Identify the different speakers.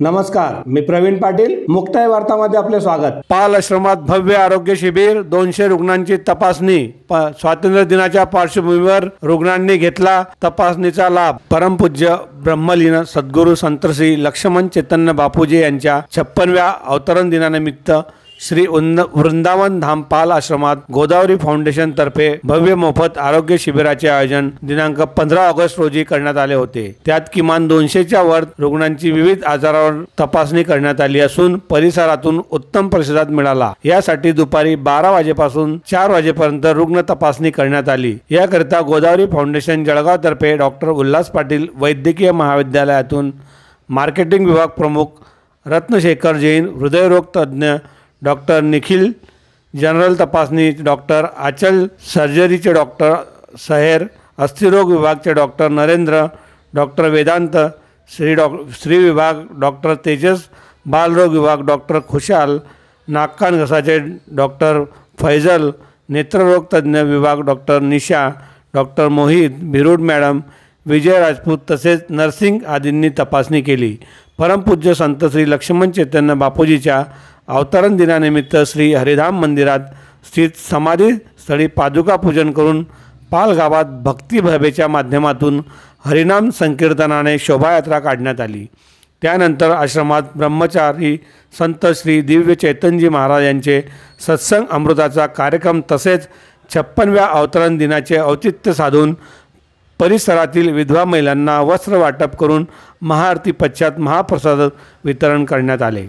Speaker 1: नमस्कार, मी प्रवीण पाटील. मुक्ताई वार्तामध्ये आपले स्वागत. पाल आश्रमात भव्य आरोग्य शिबिर, 200 रुग्णांची तपासणी. स्वातंत्र्य दिनाच्या पार्श्वभूमीवर रुग्णांनी घेतला तपासणीचा लाभ. परमपूज्य ब्रह्मलीन सद्गुरू संत श्री लक्ष्मण चैतन्य बापूजी यांच्या 56व्या अवतरण दिनानिमित्त श्री वृंदावन धाम पाल आश्रमात गोदावरी फाउंडेशन तर्फे भव्य मोफत आरोग्य शिबिराचे आयोजन दिनांक 15 ऑगस्ट रोजी करण्यात आले होते. त्यात किमान 200च्या वर रुग्णांची विविध आजारावर तपासणी करण्यात आली असून परिसरातून उत्तम प्रतिसाद मिळाला. यासाठी दुपारी 12 वाजेपासून 4 वाजेपर्यंत रुग्ण तपासणी करण्यात आली. याकरिता गोदावरी फाउंडेशन जळगाव तर्फे डॉक्टर उल्हास पाटील वैद्यकीय महाविद्यालयातून मार्केटिंग विभाग प्रमुख रत्नशेखर जैन, हृदयरोग तज्ज्ञ डॉक्टर निखिल, जनरल तपासणी डॉक्टर आचल, सर्जरीचे डॉक्टर सहेर, अस्थिरोग विभागचे डॉक्टर नरेंद्र, डॉक्टर वेदांत, श्री विभाग डॉक्टर तेजस, बालरोग विभाग डॉक्टर खुशाल, नाक कान घसाचे डॉक्टर फैजल, नेत्ररोग तज्ज्ञ विभाग डॉक्टर निशा, डॉक्टर मोहित, बिरुड मॅडम, विजय राजपूत तसेच नर्सिंग आदींनी तपासणी केली. परमपूज्य संत श्री लक्ष्मण चैतन्य बापूजीच्या अवतरण दिनानिमित्त श्री हरिधाम मंदिरात स्थित समाधी स्थळी पादुका पूजन करून पाल गावात भक्तिभावेच्या माध्यमातून हरिनाम संकीर्तनाने शोभायात्रा काढण्यात आली. त्यानंतर आश्रमात ब्रह्मचारी संत श्री दिव्य चैतन्यजी महाराज यांचे सत्संग अमृताचा कार्यक्रम तसेच 56व्या अवतरण दिनाचे औचित्य साधून परिसरातील विधवा महिलांना वस्त्र वाटप करून महाआरती पश्चात महाप्रसाद वितरण करण्यात आले.